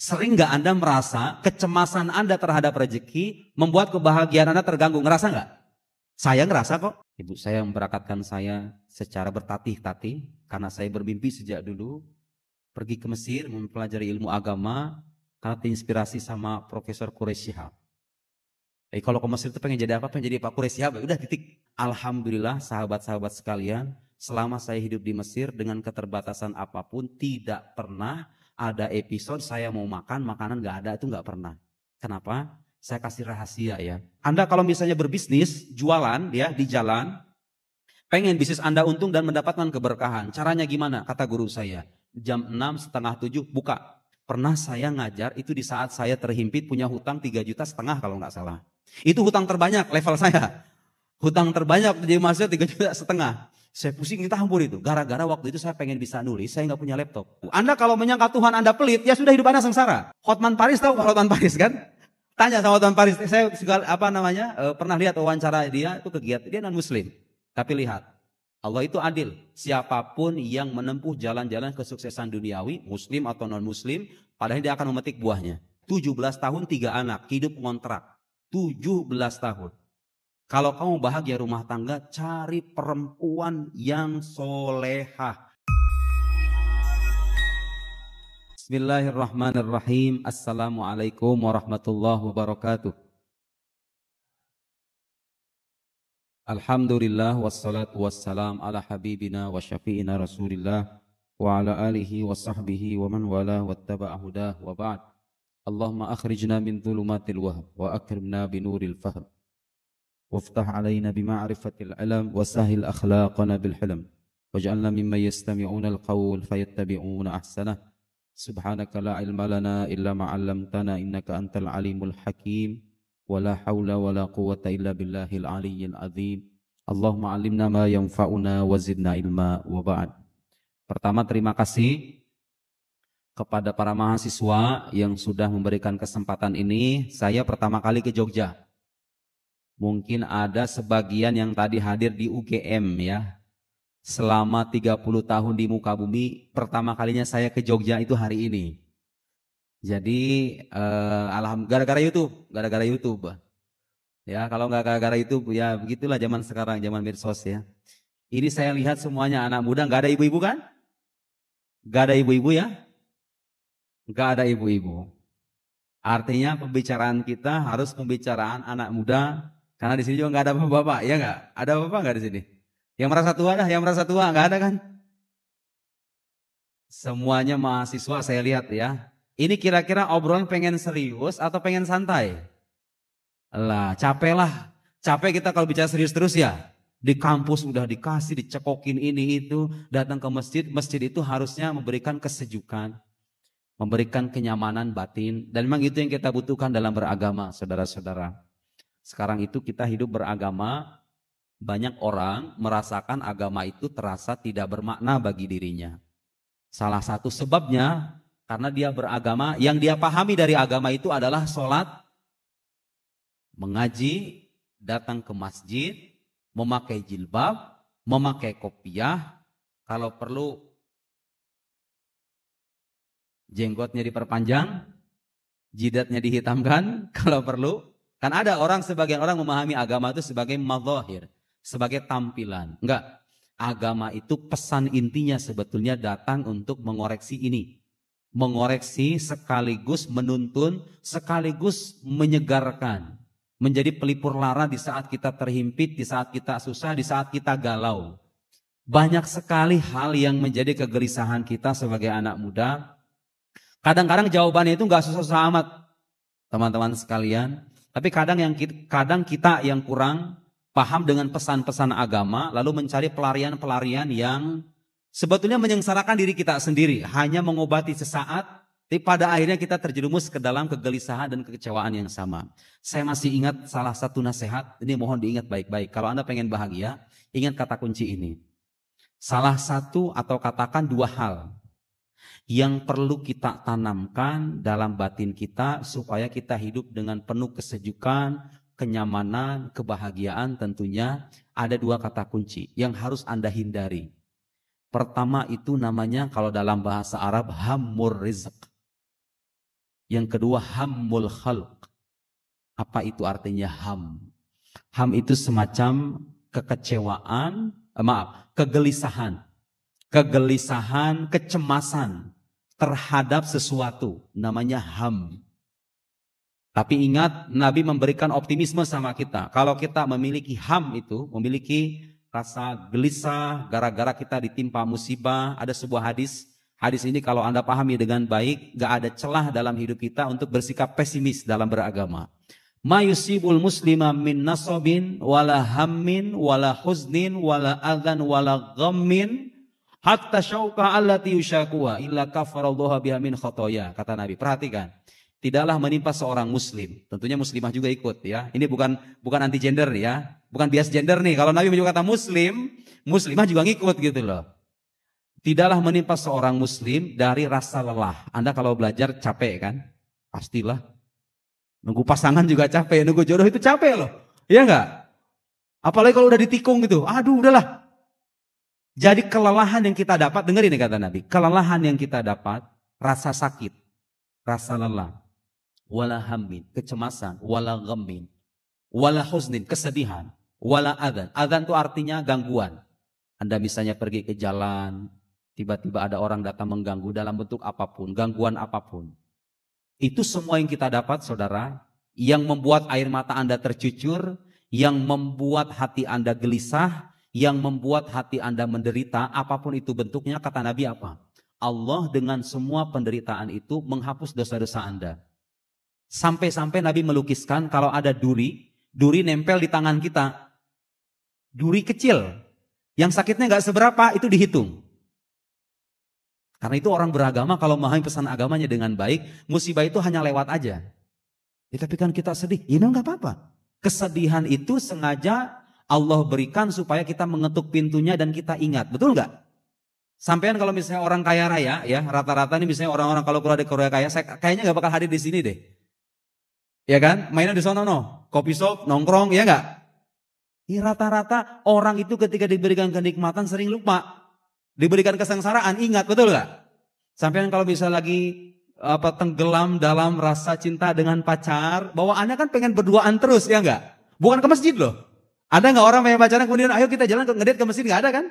Sering nggak Anda merasa kecemasan Anda terhadap rezeki membuat kebahagiaan Anda terganggu? Ngerasa nggak? Saya ngerasa kok. Ibu saya memberangkatkan saya secara bertatih-tatih karena saya bermimpi sejak dulu pergi ke Mesir mempelajari ilmu agama karena terinspirasi sama Profesor Quraish Shihab. Kalau ke Mesir itu pengen jadi apa? Pengen jadi Pak Quraish Shihab. Udah titik. Alhamdulillah sahabat-sahabat sekalian, selama saya hidup di Mesir dengan keterbatasan apapun tidak pernah ada episode saya mau makan, makanan nggak ada, itu nggak pernah. Kenapa? Saya kasih rahasia ya. Anda kalau misalnya berbisnis, jualan ya di jalan, pengen bisnis Anda untung dan mendapatkan keberkahan. Caranya gimana? Kata guru saya, jam 6, setengah 7 buka. Pernah saya ngajar itu di saat saya terhimpit punya hutang 3,5 juta kalau nggak salah. Itu hutang terbanyak level saya. Hutang terbanyak jadi mahasiswa 3,5 juta. Saya pusing minta ampun itu. Gara-gara waktu itu saya pengen bisa nulis, saya nggak punya laptop. Anda kalau menyangka Tuhan Anda pelit, ya sudah hidup Anda sengsara. Hotman Paris tahu Hotman Paris kan? Tanya sama Hotman Paris. Saya pernah lihat wawancara dia, itu kegiatan dia non Muslim. Tapi lihat, Allah itu adil. Siapapun yang menempuh jalan-jalan kesuksesan duniawi, Muslim atau non Muslim, padahal dia akan memetik buahnya. 17 tahun 3 anak, hidup ngontrak. 17 tahun. Kalau kamu bahagia rumah tangga, cari perempuan yang solehah. Bismillahirrahmanirrahim. Assalamualaikum warahmatullahi wabarakatuh. Alhamdulillah wassalatu wassalam ala habibina wa syafi'ina rasulillah wa ala alihi wa sahbihi wa man wala wattaba'a hudah wa ba'd. Allahumma akhrijna min dhulumatil wahab wa akrimna binuril fahm. وافتح علينا بمعرفة العلم وسهل أخلاقنا بالحلم واجعلنا ممن يستمعون القول فيتبعون أحسنه سبحانك لا علم لنا إلا ما علمتنا إنك أنت العليم الحكيم ولا حول ولا قوة إلا بالله العلي العظيم اللهم علمنا ما ينفعنا وزدنا علما وبعد. Pertama, terima kasih kepada para mahasiswa yang sudah memberikan kesempatan ini. Saya pertama kali ke Jogja. Mungkin ada sebagian yang tadi hadir di UGM ya. Selama 30 tahun di muka bumi, pertama kalinya saya ke Jogja itu hari ini. Jadi alhamdulillah gara-gara YouTube. Ya, kalau nggak gara-gara YouTube ya begitulah zaman sekarang, zaman medsos ya. Ini saya lihat semuanya anak muda, nggak ada ibu-ibu kan? Nggak ada ibu-ibu ya? Nggak ada ibu-ibu. Artinya pembicaraan kita harus pembicaraan anak muda. Karena di sini juga nggak ada bapak-bapak, ya nggak? Ada bapak nggak di sini? Yang merasa tua dah, yang merasa tua nggak ada kan? Semuanya mahasiswa saya lihat ya. Ini kira-kira obrolan pengen serius atau pengen santai? Lah, capek lah. Capek kita kalau bicara serius terus ya. Di kampus udah dikasih, dicekokin ini itu, datang ke masjid. Masjid itu harusnya memberikan kesejukan, memberikan kenyamanan batin. Dan memang itu yang kita butuhkan dalam beragama, saudara-saudara. Sekarang itu kita hidup beragama, banyak orang merasakan agama itu terasa tidak bermakna bagi dirinya. Salah satu sebabnya karena dia beragama, yang dia pahami dari agama itu adalah sholat, mengaji, datang ke masjid, memakai jilbab, memakai kopiah, kalau perlu jenggotnya diperpanjang, jidatnya dihitamkan, kalau perlu. Kan ada orang, sebagian orang memahami agama itu sebagai madzahir, sebagai tampilan. Enggak, agama itu pesan intinya sebetulnya datang untuk mengoreksi ini. Mengoreksi sekaligus menuntun, sekaligus menyegarkan. Menjadi pelipur lara di saat kita terhimpit, di saat kita susah, di saat kita galau. Banyak sekali hal yang menjadi kegelisahan kita sebagai anak muda. Kadang-kadang jawabannya itu enggak susah-susah amat, teman-teman sekalian. Tapi kadang kita yang kurang paham dengan pesan-pesan agama, lalu mencari pelarian-pelarian yang sebetulnya menyengsarakan diri kita sendiri, hanya mengobati sesaat, tapi pada akhirnya kita terjerumus ke dalam kegelisahan dan kekecewaan yang sama. Saya masih ingat salah satu nasihat, ini mohon diingat baik-baik. Kalau Anda pengen bahagia, ingat kata kunci ini. Salah satu atau katakan 2 hal yang perlu kita tanamkan dalam batin kita supaya kita hidup dengan penuh kesejukan, kenyamanan, kebahagiaan. Tentunya ada 2 kata kunci yang harus Anda hindari. Pertama itu namanya kalau dalam bahasa Arab hammur rizq. Yang kedua hammul khalq. Apa itu artinya ham? Ham itu semacam kekecewaan, kegelisahan. Kegelisahan, kecemasan terhadap sesuatu. Namanya ham. Tapi ingat, Nabi memberikan optimisme sama kita. Kalau kita memiliki ham itu, memiliki rasa gelisah, gara-gara kita ditimpa musibah, ada sebuah hadis. Hadis ini kalau Anda pahami dengan baik, gak ada celah dalam hidup kita untuk bersikap pesimis dalam beragama. Ma yusibul muslima min nasabin, wala hammin, wala huznin, wala adhan, wala ghammin, hatta syauka allati yushakuha, illa kafarallahu biha min khotoya. Kata Nabi, perhatikan. Tidaklah menimpa seorang muslim. Tentunya muslimah juga ikut ya. Ini bukan anti gender ya. Bukan bias gender nih. Kalau Nabi menyebut kata muslim, muslimah juga ngikut gitu loh. Tidaklah menimpa seorang muslim dari rasa lelah. Anda kalau belajar capek kan? Pastilah. Nunggu pasangan juga capek. Nunggu jodoh itu capek loh. Iya enggak? Apalagi kalau udah ditikung gitu. Aduh udahlah. Jadi kelelahan yang kita dapat, dengerin nih kata Nabi. Kelelahan yang kita dapat, rasa sakit, rasa lelah. Wala hammin, kecemasan, wala ghammin, wala huznin, kesedihan, wala adhan. Adhan itu artinya gangguan. Anda misalnya pergi ke jalan, tiba-tiba ada orang datang mengganggu dalam bentuk apapun, gangguan apapun. Itu semua yang kita dapat, saudara, yang membuat air mata Anda tercucur, yang membuat hati Anda gelisah, yang membuat hati Anda menderita, apapun itu bentuknya, kata Nabi apa? Allah dengan semua penderitaan itu menghapus dosa-dosa Anda. Sampai-sampai Nabi melukiskan kalau ada duri nempel di tangan kita. Duri kecil, yang sakitnya nggak seberapa, itu dihitung. Karena itu orang beragama kalau memahami pesan agamanya dengan baik, musibah itu hanya lewat aja. Ya, tapi kan kita sedih, ya nggak apa-apa. Kesedihan itu sengaja Allah berikan supaya kita mengetuk pintunya dan kita ingat, betul nggak? Sampean kalau misalnya orang kaya raya, ya rata-rata nih misalnya orang-orang kalau keluar dari Korea kaya, saya kayaknya nggak bakal hadir di sini deh. Ya kan, mainnya di sono no, kopi shop, nongkrong, ya enggak? Ya, rata-rata orang itu ketika diberikan kenikmatan sering lupa. Diberikan kesengsaraan, ingat, betul enggak? Sampai kalau bisa lagi tenggelam dalam rasa cinta dengan pacar, bawaannya kan pengen berduaan terus, ya enggak? Bukan ke masjid loh. Ada enggak orang pengen pacaran kemudian ayo kita jalan ngedate ke masjid, enggak ada kan?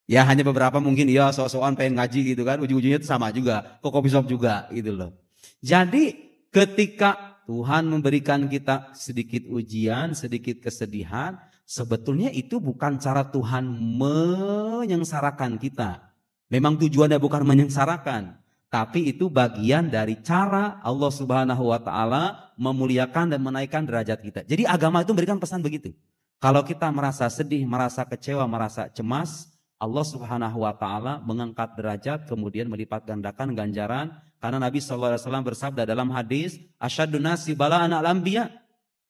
Ya hanya beberapa mungkin iya sok-sokan pengen ngaji gitu kan, ujung-ujungnya itu sama juga, ke kopi shop juga gitu loh. Jadi ketika Tuhan memberikan kita sedikit ujian, sedikit kesedihan, sebetulnya itu bukan cara Tuhan menyengsarakan kita. Memang tujuannya bukan menyengsarakan, tapi itu bagian dari cara Allah Subhanahu wa taala memuliakan dan menaikkan derajat kita. Jadi agama itu memberikan pesan begitu. Kalau kita merasa sedih, merasa kecewa, merasa cemas, Allah Subhanahu wa taala mengangkat derajat, kemudian melipat gandakan ganjaran. Karena Nabi SAW bersabda dalam hadis, asyadun nasi bala'an al-anbiya.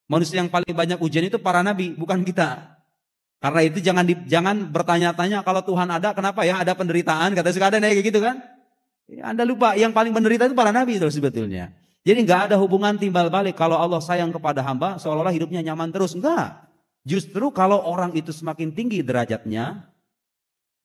Manusia yang paling banyak ujian itu para nabi, bukan kita. Karena itu jangan bertanya-tanya kalau Tuhan ada, kenapa ya ada penderitaan? Kata suka ada kayak gitu kan? Ya, Anda lupa, yang paling menderita itu para nabi itu sebetulnya. Jadi nggak ada hubungan timbal balik. Kalau Allah sayang kepada hamba, seolah-olah hidupnya nyaman terus. Enggak. Justru kalau orang itu semakin tinggi derajatnya,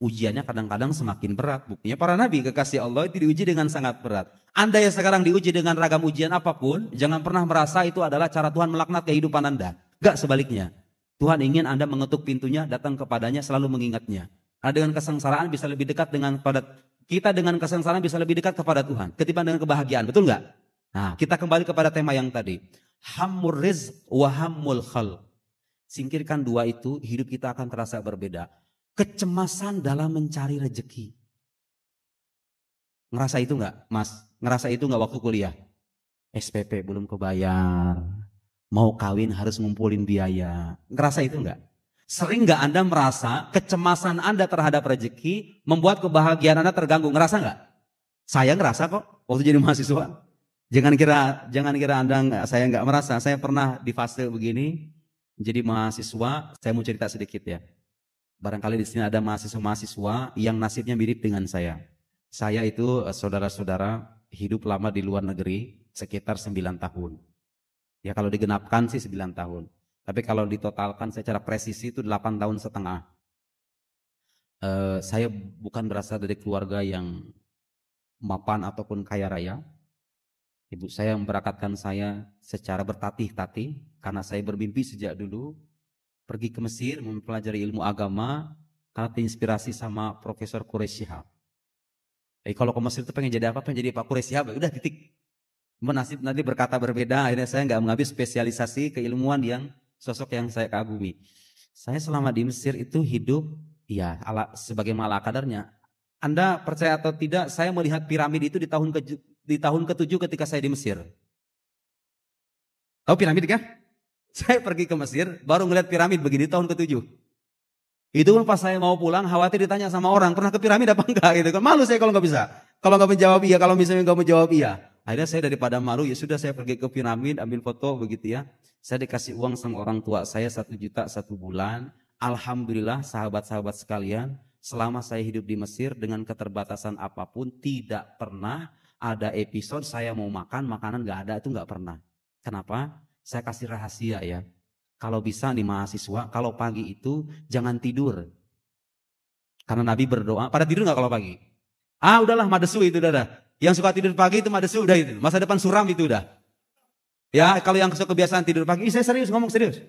ujiannya kadang-kadang semakin berat. Buktinya para nabi kekasih Allah itu diuji dengan sangat berat. Anda yang sekarang diuji dengan ragam ujian apapun, jangan pernah merasa itu adalah cara Tuhan melaknat kehidupan Anda. Enggak, sebaliknya. Tuhan ingin Anda mengetuk pintunya, datang kepadanya, selalu mengingatnya. Karena dengan kesengsaraan bisa lebih dekat kita dengan kesengsaraan bisa lebih dekat kepada Tuhan ketimbang dengan kebahagiaan, betul enggak? Nah, kita kembali kepada tema yang tadi. Hammur rizq wa hammul khalq. Singkirkan dua itu, hidup kita akan terasa berbeda. Kecemasan dalam mencari rezeki. Ngerasa itu enggak, Mas? Ngerasa itu enggak waktu kuliah? SPP belum kebayar. Mau kawin harus ngumpulin biaya. Ngerasa itu enggak? Sering enggak Anda merasa kecemasan Anda terhadap rezeki membuat kebahagiaan Anda terganggu? Ngerasa enggak? Saya ngerasa kok waktu jadi mahasiswa. Jangan kira saya enggak merasa. Saya pernah di fase begini jadi mahasiswa. Saya mau cerita sedikit ya. Barangkali di sini ada mahasiswa-mahasiswa yang nasibnya mirip dengan saya. Saya itu saudara-saudara hidup lama di luar negeri sekitar 9 tahun. Ya kalau digenapkan sih 9 tahun. Tapi kalau ditotalkan secara presisi itu 8 tahun setengah. Saya bukan berasal dari keluarga yang mapan ataupun kaya raya. Ibu saya memberangkatkan saya secara bertatih-tatih karena saya bermimpi sejak dulu pergi ke Mesir mempelajari ilmu agama karena terinspirasi sama Profesor Quraish Shihab. Jadi kalau ke Mesir itu pengen jadi apa? Pengen jadi Pak Quraish Shihab. Udah titik. Nasib nanti berkata berbeda. Akhirnya saya nggak mengambil spesialisasi keilmuan yang sosok yang saya kagumi. Saya selama di Mesir itu hidup ya sebagai ala kadarnya. Anda percaya atau tidak, saya melihat piramid itu di tahun ke-7 ketika saya di Mesir. Tahu piramid kan? Saya pergi ke Mesir, baru ngeliat piramid begini tahun ke-7. Itu pun pas saya mau pulang, khawatir ditanya sama orang, pernah ke piramid apa enggak gitu kan. Malu saya kalau nggak bisa. Kalau nggak menjawab iya, kalau misalnya nggak menjawab iya. Akhirnya saya daripada malu, ya sudah saya pergi ke piramid, ambil foto begitu ya. Saya dikasih uang sama orang tua saya 1 juta 1 bulan. Alhamdulillah sahabat-sahabat sekalian, selama saya hidup di Mesir dengan keterbatasan apapun, tidak pernah ada episode saya mau makan, makanan nggak ada, itu nggak pernah. Kenapa? Saya kasih rahasia ya. Kalau bisa nih mahasiswa, kalau pagi itu jangan tidur. Karena Nabi berdoa, pada tidur nggak kalau pagi? Ah udahlah madesu itu udah. Yang suka tidur pagi itu madesu udah itu. Masa depan suram itu udah. Ya kalau yang suka kebiasaan tidur pagi, saya serius ngomong serius.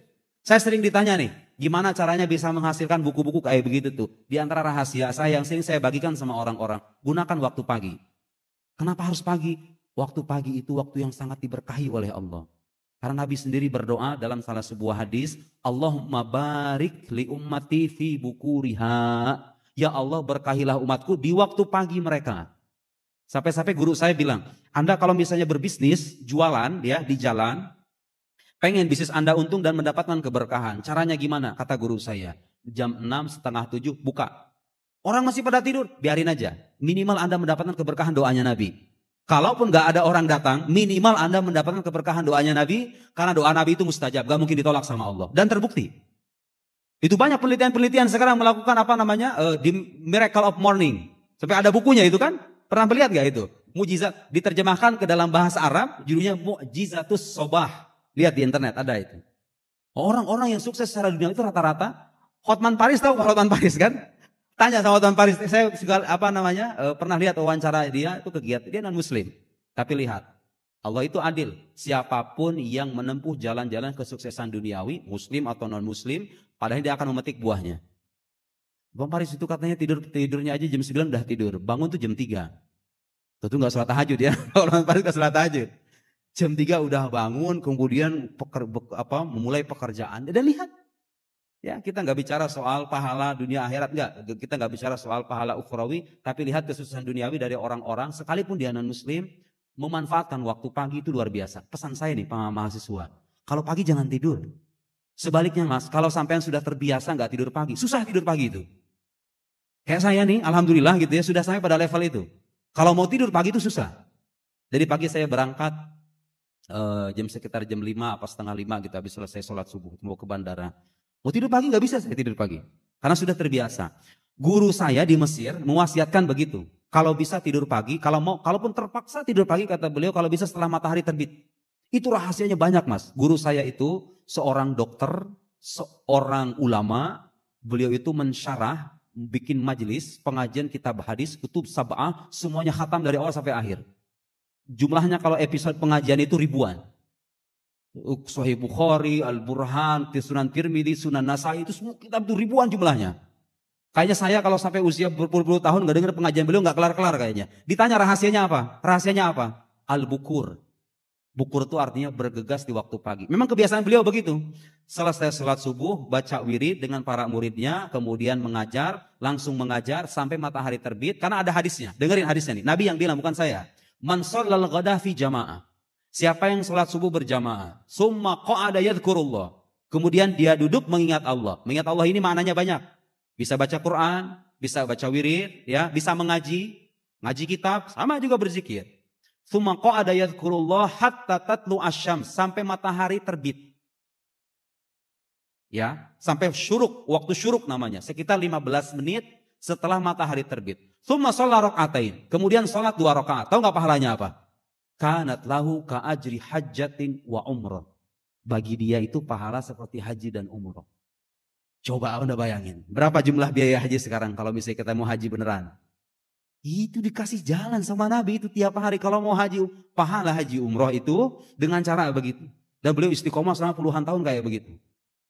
Saya sering ditanya nih, gimana caranya bisa menghasilkan buku-buku kayak begitu tuh. Di antara rahasia saya yang sering saya bagikan sama orang-orang, gunakan waktu pagi. Kenapa harus pagi? Waktu pagi itu waktu yang sangat diberkahi oleh Allah. Karena Nabi sendiri berdoa dalam salah sebuah hadis, Allahumma barik li ummati fi bukuriha. Ya Allah berkahilah umatku di waktu pagi mereka. Sampai-sampai guru saya bilang, Anda kalau misalnya berbisnis, jualan ya di jalan, pengen bisnis Anda untung dan mendapatkan keberkahan. Caranya gimana? Kata guru saya, jam 6, setengah 7 buka. Orang masih pada tidur, biarin aja. Minimal Anda mendapatkan keberkahan doanya Nabi. Kalaupun gak ada orang datang, minimal Anda mendapatkan keberkahan doanya Nabi, karena doa Nabi itu mustajab, gak mungkin ditolak sama Allah. Dan terbukti. Itu banyak penelitian-penelitian sekarang melakukan apa namanya, di Miracle of Morning. Sampai ada bukunya itu kan, pernah melihat gak itu? Mujizat, diterjemahkan ke dalam bahasa Arab, judulnya Mu'jizatus Sobah. Lihat di internet, ada itu. Orang-orang yang sukses secara dunia itu rata-rata, Hotman Paris tahu Hotman Paris kan? Tanya sama Hotman Paris, saya pernah lihat wawancara dia, itu kegiatan, dia non-muslim. Tapi lihat, Allah itu adil. Siapapun yang menempuh jalan-jalan kesuksesan duniawi, muslim atau non-muslim, padahal dia akan memetik buahnya. Bang Paris itu katanya tidurnya aja jam 9 udah tidur, bangun tuh jam 3. Tentu gak sholat tahajud ya, Hotman Paris gak sholat tahajud. Jam 3 udah bangun, kemudian memulai pekerjaan. Dan lihat, ya kita nggak bicara soal pahala dunia akhirat, nggak. Kita nggak bicara soal pahala ukhrawi, tapi lihat kesuksesan duniawi dari orang-orang, sekalipun dia non-muslim, memanfaatkan waktu pagi itu luar biasa. Pesan saya nih, para mahasiswa, kalau pagi jangan tidur. Sebaliknya mas, kalau sampean sudah terbiasa nggak tidur pagi, susah tidur pagi itu. Kayak saya nih, alhamdulillah gitu ya, sudah sampai pada level itu. Kalau mau tidur pagi itu susah. Jadi pagi saya berangkat, sekitar jam 5 apa setengah 5 gitu, habis selesai sholat subuh mau ke bandara. Mau tidur pagi nggak bisa saya tidur pagi karena sudah terbiasa. Guru saya di Mesir mewasiatkan begitu. Kalau bisa tidur pagi, kalaupun terpaksa tidur pagi kata beliau kalau bisa setelah matahari terbit. Itu rahasianya banyak mas. Guru saya itu seorang dokter, seorang ulama. Beliau itu mensyarah, bikin majelis, pengajian kitab hadis, kutub sab'ah, semuanya khatam dari awal sampai akhir. Jumlahnya kalau episode pengajian itu ribuan. Sahih Bukhari, Al-Burhan, Sunan Tirmidzi, Sunan Nasai, itu semua kitab itu ribuan jumlahnya. Kayaknya saya kalau sampai usia berpuluh-puluh tahun nggak dengar pengajian beliau nggak kelar-kelar kayaknya. Ditanya rahasianya apa? Rahasianya apa? Al-Bukur. Bukur itu artinya bergegas di waktu pagi. Memang kebiasaan beliau begitu. Selesai sholat subuh, baca wirid dengan para muridnya, kemudian mengajar, langsung mengajar sampai matahari terbit. Karena ada hadisnya. Dengerin hadisnya nih. Nabi yang bilang bukan saya. Man shallal ghada fi jamaah. Siapa yang sholat subuh berjamaah, summa qa'ada yadhkurullah. Kemudian dia duduk mengingat Allah. Mengingat Allah ini maknanya banyak. Bisa baca Quran, bisa baca wirid, ya, bisa mengaji, ngaji kitab, sama juga berzikir. Summa qa'ada yadhkurullah hatta tatlu asyams, sampai matahari terbit. Ya, sampai syuruk, waktu syuruk namanya, sekitar 15 menit setelah matahari terbit. Summa shalla raka'atain, kemudian sholat 2 rakaat. Tahu nggak pahalanya apa? Kanat lahu ka ajri hajjatin wa umrah. Bagi dia itu pahala seperti haji dan umrah. Coba Anda bayangin, berapa jumlah biaya haji sekarang kalau misalnya kita mau haji beneran? Itu dikasih jalan sama Nabi itu tiap hari. Kalau mau haji, pahala haji umroh itu dengan cara begitu. Dan beliau istiqomah selama puluhan tahun kayak begitu.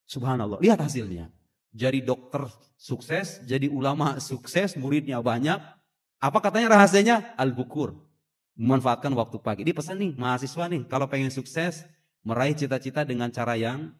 Subhanallah, lihat hasilnya. Jadi dokter sukses, jadi ulama sukses, muridnya banyak. Apa katanya rahasianya? Al-bukur. Memanfaatkan waktu pagi. Dia pesan nih, mahasiswa nih, kalau pengen sukses, meraih cita-cita dengan cara yang,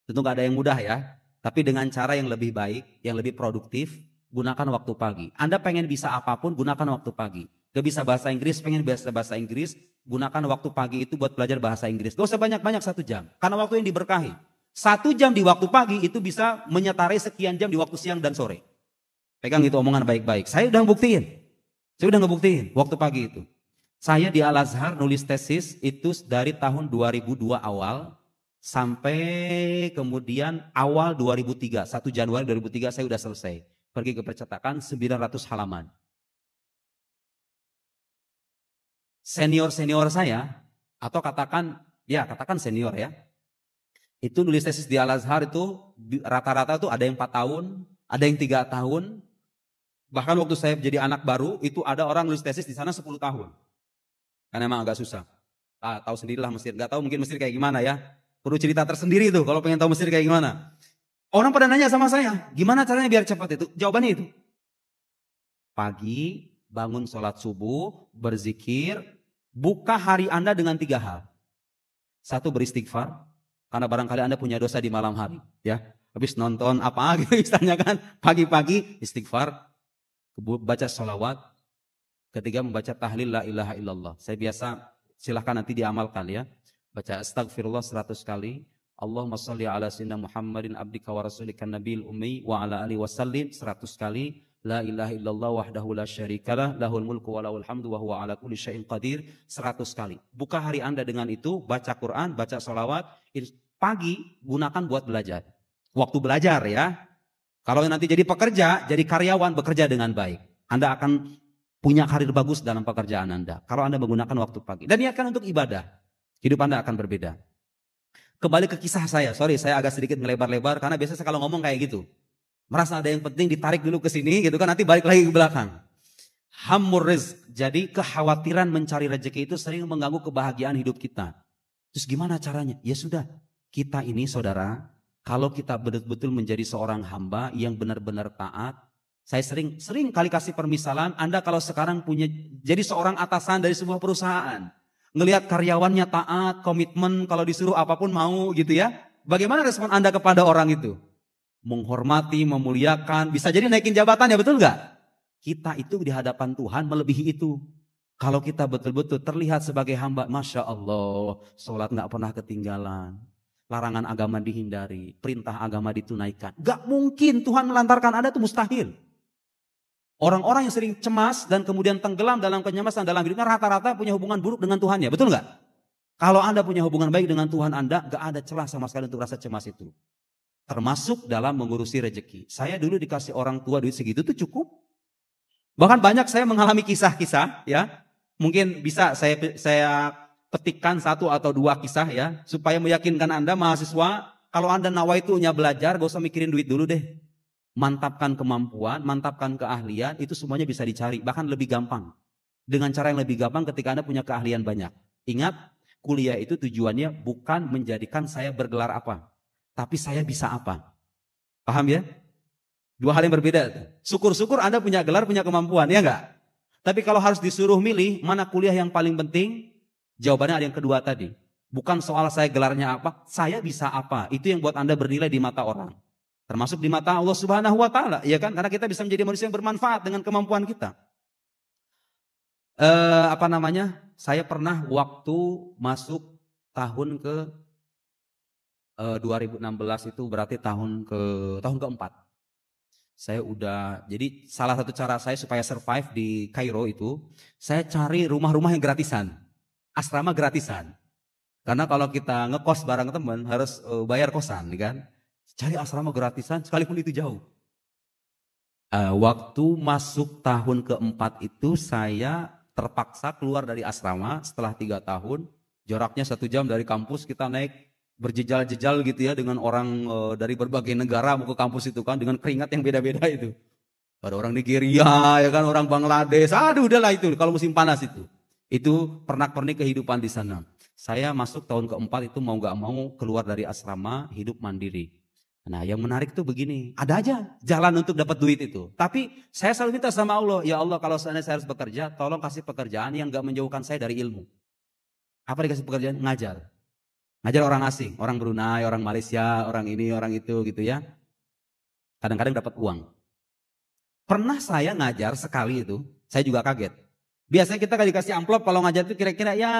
tentu gak ada yang mudah ya. Tapi dengan cara yang lebih baik, yang lebih produktif, gunakan waktu pagi. Anda pengen bisa apapun, gunakan waktu pagi. Gak bisa bahasa Inggris, pengen bisa bahasa Inggris, gunakan waktu pagi itu buat belajar bahasa Inggris. Gak usah banyak-banyak 1 jam. Karena waktu yang diberkahi. 1 jam di waktu pagi itu bisa menyetarai sekian jam di waktu siang dan sore. Pegang itu omongan baik-baik. Saya udah ngebuktiin. Saya udah ngebuktiin waktu pagi itu. Saya di Al-Azhar nulis tesis itu dari tahun 2002 awal. Sampai kemudian awal 2003. 1 Januari 2003 saya udah selesai. Pergi ke percetakan 900 halaman. Senior-senior saya, atau katakan senior ya. Itu nulis tesis di Al-Azhar itu rata-rata tuh ada yang 4 tahun, ada yang 3 tahun. Bahkan waktu saya jadi anak baru, itu ada orang nulis tesis di sana 10 tahun. Karena emang agak susah. Tahu sendirilah Mesir, gak tahu mungkin Mesir kayak gimana ya. Perlu cerita tersendiri tuh kalau pengen tahu Mesir kayak gimana. Orang pada nanya sama saya, gimana caranya biar cepat itu? Jawabannya itu. Pagi, bangun sholat subuh, berzikir, buka hari Anda dengan 3 hal. 1, beristighfar, karena barangkali Anda punya dosa di malam hari. Ya, habis nonton apa gitu misalnya kan. Pagi-pagi istighfar, baca sholawat. Ketiga, membaca tahlil la ilaha illallah. Saya biasa, silahkan nanti diamalkan ya. Baca astagfirullah 100 kali. Allahumma salli ala sayyidina Muhammadin abdika wa rasulika nabil ummi wa ala alihi wasallim 100 kali. La ilaha illallah wahdahu la syarikalah lahul mulku wa lahul hamdu wa huwa ala kulli syai'in qadir 100 kali. Buka hari Anda dengan itu, baca Quran, baca sholawat. Pagi gunakan buat belajar. Waktu belajar ya. Kalau nanti jadi pekerja, jadi karyawan, bekerja dengan baik. Anda akan punya karir bagus dalam pekerjaan Anda. Kalau Anda menggunakan waktu pagi. Dan niatkan untuk ibadah. Hidup Anda akan berbeda. Kembali ke kisah saya. Sorry, saya agak sedikit melebar-lebar. Karena biasanya kalau ngomong kayak gitu. Merasa ada yang penting ditarik dulu ke sini gitu kan. Nanti balik lagi ke belakang. Hammur rizq. Jadi kekhawatiran mencari rezeki itu sering mengganggu kebahagiaan hidup kita. Terus gimana caranya? Ya sudah. Kita ini saudara. Kalau kita betul-betul menjadi seorang hamba yang benar-benar taat. Saya sering kali kasih permisalan. Anda kalau sekarang punya jadi seorang atasan dari sebuah perusahaan. Ngelihat karyawannya taat, komitmen, kalau disuruh apapun mau gitu ya. Bagaimana respon Anda kepada orang itu? Menghormati, memuliakan, bisa jadi naikin jabatan ya, betul nggak? Kita itu di hadapan Tuhan melebihi itu. Kalau kita betul-betul terlihat sebagai hamba, Masya Allah, sholat nggak pernah ketinggalan. Larangan agama dihindari, perintah agama ditunaikan. Gak mungkin Tuhan melantarkan Anda, itu mustahil. Orang-orang yang sering cemas dan kemudian tenggelam dalam kenyamasan dalam hidupnya rata-rata punya hubungan buruk dengan Tuhan ya, betul nggak? Kalau Anda punya hubungan baik dengan Tuhan Anda, gak ada celah sama sekali untuk rasa cemas itu. Termasuk dalam mengurusi rezeki. Saya dulu dikasih orang tua duit segitu tuh cukup. Bahkan banyak saya mengalami kisah-kisah ya. Mungkin bisa saya petikkan 1 atau 2 kisah ya. Supaya meyakinkan Anda mahasiswa, kalau Anda nawaitunya belajar, gak usah mikirin duit dulu deh. Mantapkan kemampuan, mantapkan keahlian, itu semuanya bisa dicari. Bahkan lebih gampang. Dengan cara yang lebih gampang ketika Anda punya keahlian banyak. Ingat, kuliah itu tujuannya bukan menjadikan saya bergelar apa. Tapi saya bisa apa. Paham ya? 2 hal yang berbeda. Syukur-syukur Anda punya gelar, punya kemampuan, ya enggak? Tapi kalau harus disuruh milih, mana kuliah yang paling penting? Jawabannya ada yang kedua tadi. Bukan soal saya gelarnya apa, saya bisa apa. Itu yang buat Anda bernilai di mata orang. Termasuk di mata Allah Subhanahu wa Ta'ala, ya kan? Karena kita bisa menjadi manusia yang bermanfaat dengan kemampuan kita. Saya pernah waktu masuk tahun ke 2016 itu berarti tahun keempat. Saya udah, jadi salah satu cara saya supaya survive di Kairo itu, saya cari rumah-rumah yang gratisan, asrama gratisan. Karena kalau kita ngekos bareng teman harus bayar kosan, kan? Cari asrama gratisan sekalipun itu jauh. Waktu masuk tahun keempat itu saya terpaksa keluar dari asrama setelah 3 tahun. Jaraknya 1 jam dari kampus, kita naik berjejal-jejal gitu ya dengan orang dari berbagai negara mau ke kampus itu kan, dengan keringat yang beda-beda itu. Ada orang Nigeria, ya kan, orang Bangladesh. Aduh, udahlah itu kalau musim panas itu. Itu pernak-pernik kehidupan di sana. Saya masuk tahun keempat itu mau gak mau keluar dari asrama, hidup mandiri. Nah, yang menarik tuh begini, ada aja jalan untuk dapat duit itu. Tapi saya selalu minta sama Allah, ya Allah kalau saya harus bekerja, tolong kasih pekerjaan yang gak menjauhkan saya dari ilmu. Apa dikasih pekerjaan? Ngajar. Ngajar orang asing, orang Brunei, orang Malaysia, orang ini, orang itu gitu ya. Kadang-kadang dapat uang. Pernah saya ngajar sekali itu, saya juga kaget. Biasanya kita kalau dikasih amplop kalau ngajar itu kira-kira ya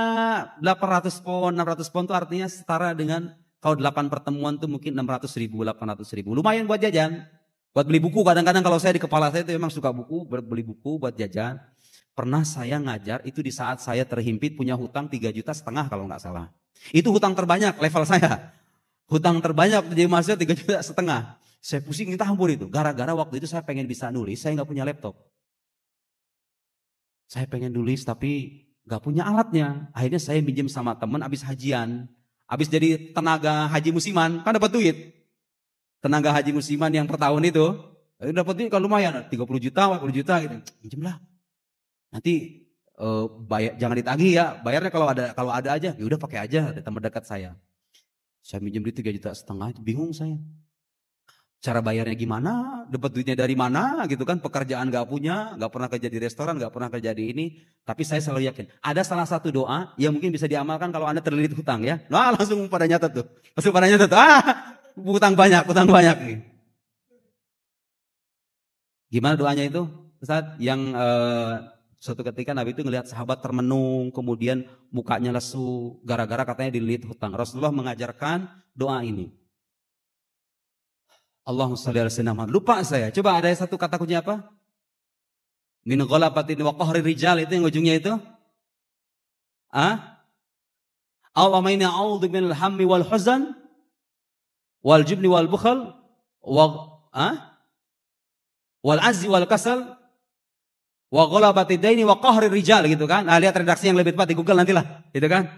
800 pon, 600 pon itu artinya setara dengan kalau 8 pertemuan itu mungkin 600 ribu, 800 ribu. Lumayan buat jajan, buat beli buku. Kadang-kadang kalau saya di kepala saya itu memang suka buku, beli buku buat jajan. Pernah saya ngajar itu di saat saya terhimpit punya hutang 3,5 juta kalau nggak salah. Itu hutang terbanyak level saya. Hutang terbanyak jadi mahasiswa 3,5 juta. Saya pusing minta ampun itu. Gara-gara waktu itu saya pengen bisa nulis, saya nggak punya laptop. Saya pengen nulis tapi nggak punya alatnya. Akhirnya saya minjem sama teman habis hajian. Habis jadi tenaga haji musiman, kan dapat duit. Tenaga haji musiman yang per tahun itu, dapat duit kalau lumayan, 30 juta, 40 juta gitu. Minjem lah. Nanti bayar, jangan ditagih ya, bayarnya kalau ada aja, ya udah pakai aja, ada teman dekat saya. Saya minjem duit 3,5 juta, bingung saya. Cara bayarnya gimana, dapat duitnya dari mana gitu kan, pekerjaan gak punya, gak pernah kerja di restoran, gak pernah kerja di ini. Tapi saya selalu yakin, ada salah satu doa yang mungkin bisa diamalkan kalau Anda terlilit hutang ya. Nah langsung pada nyatet tuh, hutang banyak nih. Gimana doanya itu? Ustaz, yang suatu ketika Nabi itu ngelihat sahabat termenung, kemudian mukanya lesu, gara-gara katanya dililit hutang. Rasulullah mengajarkan doa ini. Allahumma sholli ala sayyidina Muhammad. Lupa saya. Coba ada satu kata kuncinya apa? Min ghalabatin wa qahri rijal, itu yang ujungnya itu. Allahumma inni a'udzu minal hammi wal huzan wal jubni wal bukhal wal azzi wal kasal wa ghalabatid daini wa qahri rijal, gitu kan. Nah, lihat redaksi yang lebih tepat di Google nantilah, gitu kan.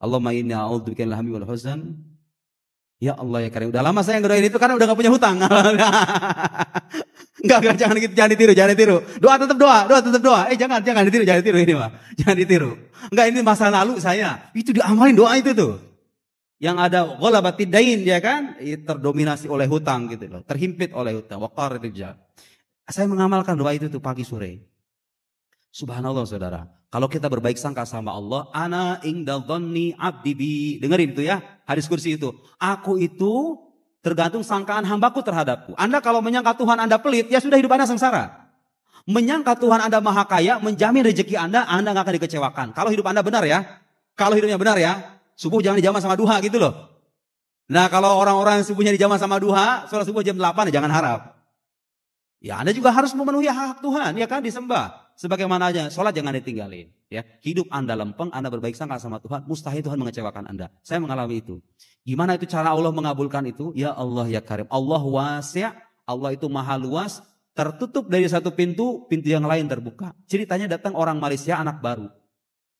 Allahumma inni a'udzu minal hammi wal huzan. Ya Allah ya Karim, udah lama saya ngedoain itu karena udah gak punya hutang. Enggak, jangan ditiru. Doa tetap doa. Jangan ditiru ini mah. Jangan ditiru. Enggak, ini masa lalu saya. Itu diamalin doa itu tuh. Yang ada ghalabatid dain, ya kan? Terdominasi oleh hutang gitu loh. Terhimpit oleh hutang. Waqar rijal. Saya mengamalkan doa itu tuh pagi sore. Subhanallah saudara. Kalau kita berbaik sangka sama Allah, ana inda dhanni abdi bi. Dengerin itu ya, hadis kursi itu. Aku itu tergantung sangkaan hambaku terhadapku. Anda kalau menyangka Tuhan Anda pelit, ya sudah hidup Anda sengsara. Menyangka Tuhan Anda maha kaya, menjamin rezeki Anda gak akan dikecewakan. Kalau hidup Anda benar ya, kalau hidupnya benar ya, subuh jangan dijamah sama duha gitu loh. Nah kalau orang-orang yang subuhnya dijamah sama duha, sholat subuh jam 8 ya jangan harap. Ya Anda juga harus memenuhi hak Tuhan, ya kan, disembah. Sebagaimana aja, sholat jangan ditinggalin. Ya, hidup Anda lempeng, Anda berbaik sangka sama Tuhan, mustahil Tuhan mengecewakan Anda. Saya mengalami itu. Gimana itu cara Allah mengabulkan itu? Ya Allah ya Karim. Allah wasi', Allah itu maha luas, tertutup dari satu pintu, pintu yang lain terbuka. Ceritanya datang orang Malaysia, anak baru.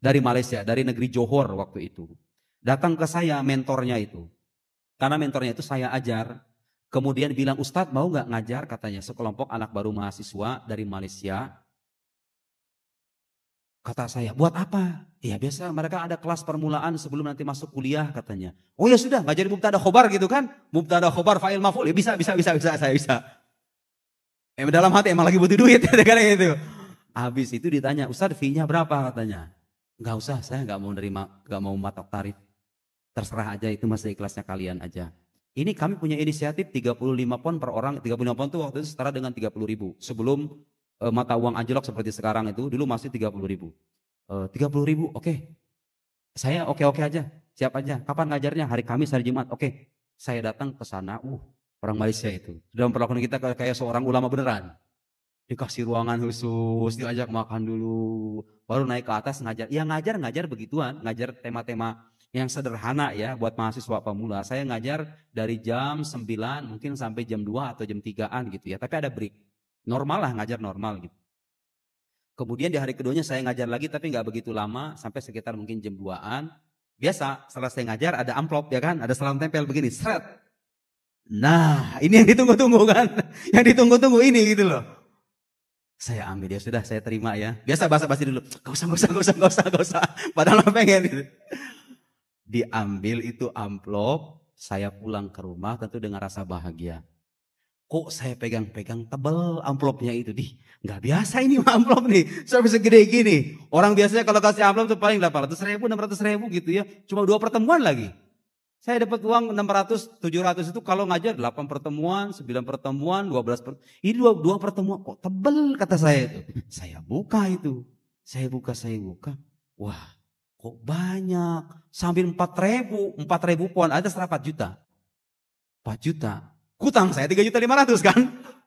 Dari Malaysia, dari negeri Johor waktu itu. Datang ke saya mentornya itu. Karena mentornya itu saya ajar. Kemudian bilang, Ustadz mau gak ngajar? Katanya, sekelompok anak baru mahasiswa dari Malaysia. Kata saya, buat apa? Ya biasa mereka ada kelas permulaan sebelum nanti masuk kuliah katanya. Oh ya sudah, ngajarin mubtada khobar gitu kan. Mubtada khobar fa'il maf'ul. Ya bisa, saya bisa. Dalam hati emang lagi butuh duit. Gitu. Habis itu ditanya, Ustadz fee-nya berapa katanya. Enggak usah, saya enggak mau matok tarif. Terserah aja, itu masih ikhlasnya kalian aja. Ini kami punya inisiatif 35 pon per orang. 35 pon itu waktu itu setara dengan 30.000. Sebelum mata uang anjlok seperti sekarang itu, dulu masih 30.000. 30.000, oke. Saya oke aja, siap aja. Kapan ngajarnya? Hari Kamis, hari Jumat, oke. Saya datang ke sana, orang Malaysia itu. Sudah memperlakukan kita kayak seorang ulama beneran. Dikasih ruangan khusus, diajak makan dulu. Baru naik ke atas ngajar. Ya ngajar begituan, ngajar tema-tema yang sederhana ya buat mahasiswa pemula. Saya ngajar dari jam 9 mungkin sampai jam 2 atau jam 3-an gitu ya. Tapi ada break. Normal lah, ngajar normal gitu. Kemudian di hari keduanya saya ngajar lagi tapi nggak begitu lama, sampai sekitar mungkin jam 2-an. Biasa setelah saya ngajar ada amplop ya kan, ada salam tempel begini, seret. Nah, ini yang ditunggu-tunggu kan. Yang ditunggu-tunggu ini gitu loh. Saya ambil, ya sudah saya terima ya. Biasa basa-basi dulu. Gak usah. Padahal pengen gitu. Diambil itu amplop, saya pulang ke rumah tentu dengan rasa bahagia. Kok saya pegang-pegang tebal amplopnya itu, nggak biasa ini amplop nih, sampai segede gini. Orang biasanya kalau kasih amplop itu paling 800.000, 600.000 gitu ya. Cuma 2 pertemuan lagi. Saya dapat uang 600, 700 itu kalau ngajar 8 pertemuan, 9 pertemuan, 12 pertemuan. Ini 2 pertemuan, kok tebel kata saya itu. Saya buka itu. Saya buka. Wah, kok banyak. Sambil 4.000 pohon ada 4 juta. 4 juta. Hutang saya 3.500.000 kan.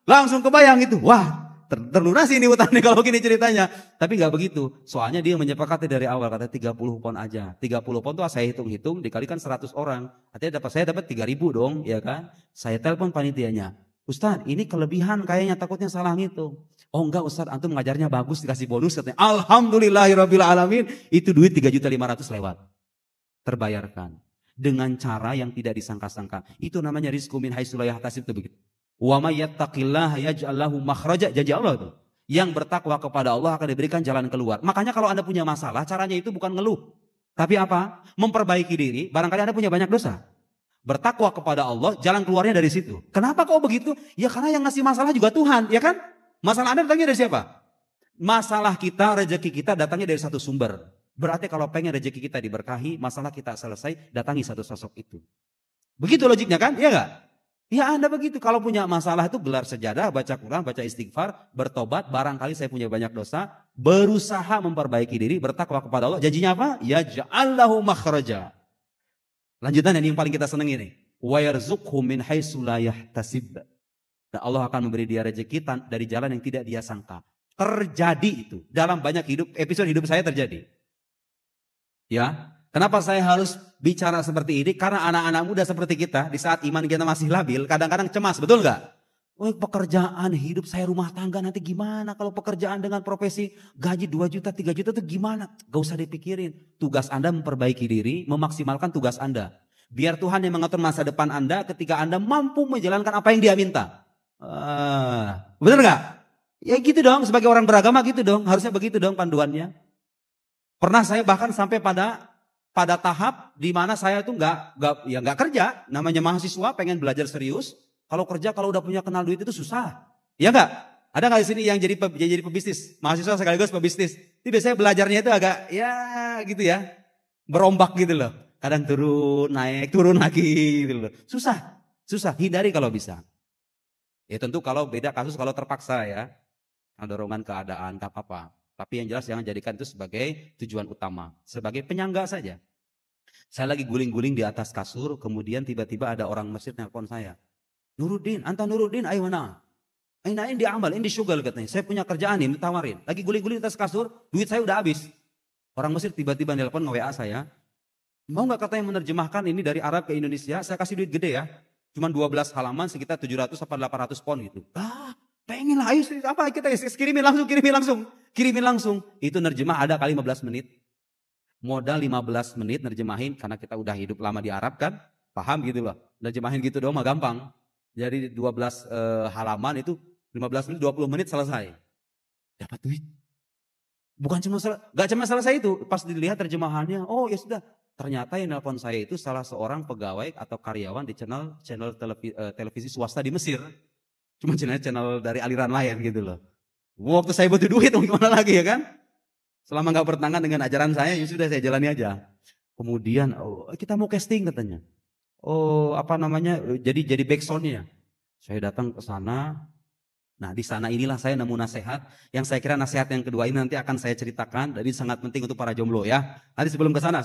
Langsung kebayang itu. Wah, terlunasi ini hutangnya kalau gini ceritanya. Tapi nggak begitu. Soalnya dia menyepakati dari awal kata 30 pohon aja. 30 pohon tuh saya hitung-hitung dikalikan 100 orang. Artinya saya dapat 3.000 dong, ya kan? Saya telepon panitianya. Ustaz, ini kelebihan kayaknya, takutnya salah ngitung. Oh enggak Ustaz, antum mengajarnya bagus, dikasih bonus katanya. Alhamdulillahirabbil alamin, itu duit 3.500.000 lewat. Terbayarkan dengan cara yang tidak disangka-sangka. Itu namanya rizqu min haitsu la yahtasib, itu begitu. Wa may yattaqillaha yaj'al lahu makhraja, janji Allah itu. Yang bertakwa kepada Allah akan diberikan jalan keluar. Makanya kalau Anda punya masalah, caranya itu bukan ngeluh. Tapi apa? Memperbaiki diri, barangkali Anda punya banyak dosa. Bertakwa kepada Allah, jalan keluarnya dari situ. Kenapa kok begitu? Ya karena yang ngasih masalah juga Tuhan, ya kan? Masalah Anda datangnya dari siapa? Masalah kita, rezeki kita datangnya dari satu sumber. Berarti kalau pengen rezeki kita diberkahi, masalah kita selesai, datangi satu sosok itu. Begitu logiknya kan? Iya enggak? Ya Anda begitu. Kalau punya masalah itu gelar sejadah, baca Quran, baca istighfar, bertobat, barangkali saya punya banyak dosa, berusaha memperbaiki diri, bertakwa kepada Allah. Janjinya apa? Ya ja'allahu makhraja. Lanjutan yang paling kita senang ini. Wa yarzuqhu min haitsu la yahtasib. Dan Allah akan memberi dia rezeki dari jalan yang tidak dia sangka. Terjadi itu. Dalam banyak episode hidup saya terjadi. Ya, kenapa saya harus bicara seperti ini? Karena anak-anak muda seperti kita, di saat iman kita masih labil, kadang-kadang cemas, betul nggak? Oh, pekerjaan, hidup saya rumah tangga nanti gimana? Kalau pekerjaan dengan profesi gaji 2 juta, 3 juta itu gimana? Gak usah dipikirin. Tugas Anda memperbaiki diri, memaksimalkan tugas Anda. Biar Tuhan yang mengatur masa depan Anda ketika Anda mampu menjalankan apa yang Dia minta. Betul nggak? Ya gitu dong, sebagai orang beragama gitu dong, harusnya begitu dong panduannya. Pernah saya bahkan sampai pada tahap di mana saya tuh nggak kerja, namanya mahasiswa pengen belajar serius. Kalau kerja kalau udah punya kenal duit itu susah, ya nggak? Ada nggak di sini yang jadi pebisnis, mahasiswa sekaligus pebisnis? Itu biasanya belajarnya itu agak ya gitu ya, berombak gitu loh. Kadang turun naik, turun lagi gitu loh. Susah, hindari kalau bisa. Ya tentu kalau beda kasus kalau terpaksa ya, dorongan keadaan tak apa-apa. Tapi yang jelas jangan jadikan itu sebagai tujuan utama. Sebagai penyangga saja. Saya lagi guling-guling di atas kasur. Kemudian tiba-tiba ada orang Mesir nelpon saya. Nuruddin, anta Nuruddin, ayo mana? Ini diamal, ini disugal katanya. Saya punya kerjaan nih, tawarin. Lagi guling-guling di atas kasur, duit saya udah habis. Orang Mesir tiba-tiba nelpon nge-WA saya. Mau gak katanya menerjemahkan ini dari Arab ke Indonesia? Saya kasih duit gede ya. Cuman 12 halaman sekitar 700 atau 800 pon gitu. Pengen lah, ayo apa kita kirimin langsung. Itu nerjemah ada kali 15 menit. Modal 15 menit nerjemahin karena kita udah hidup lama di Arab kan. Paham gitu loh. Nerjemahin gitu doang mah gampang. Jadi 12 halaman itu 15 menit, 20 menit selesai. Dapat duit. Gak cuma selesai itu. Pas dilihat terjemahannya, oh ya sudah. Ternyata yang nelpon saya itu salah seorang pegawai atau karyawan di channel televisi swasta di Mesir. Cuma channel dari aliran lain gitu loh. Waktu saya butuh duit, mau gimana lagi ya kan? Selama gak bertentangan dengan ajaran saya, ya sudah saya jalani aja. Kemudian, kita mau casting katanya. Jadi backsoundnya. Saya datang ke sana. Nah di sana inilah saya nemu nasihat. Yang saya kira nasihat yang kedua ini nanti akan saya ceritakan. Jadi sangat penting untuk para jomblo ya. Nanti sebelum ke sana.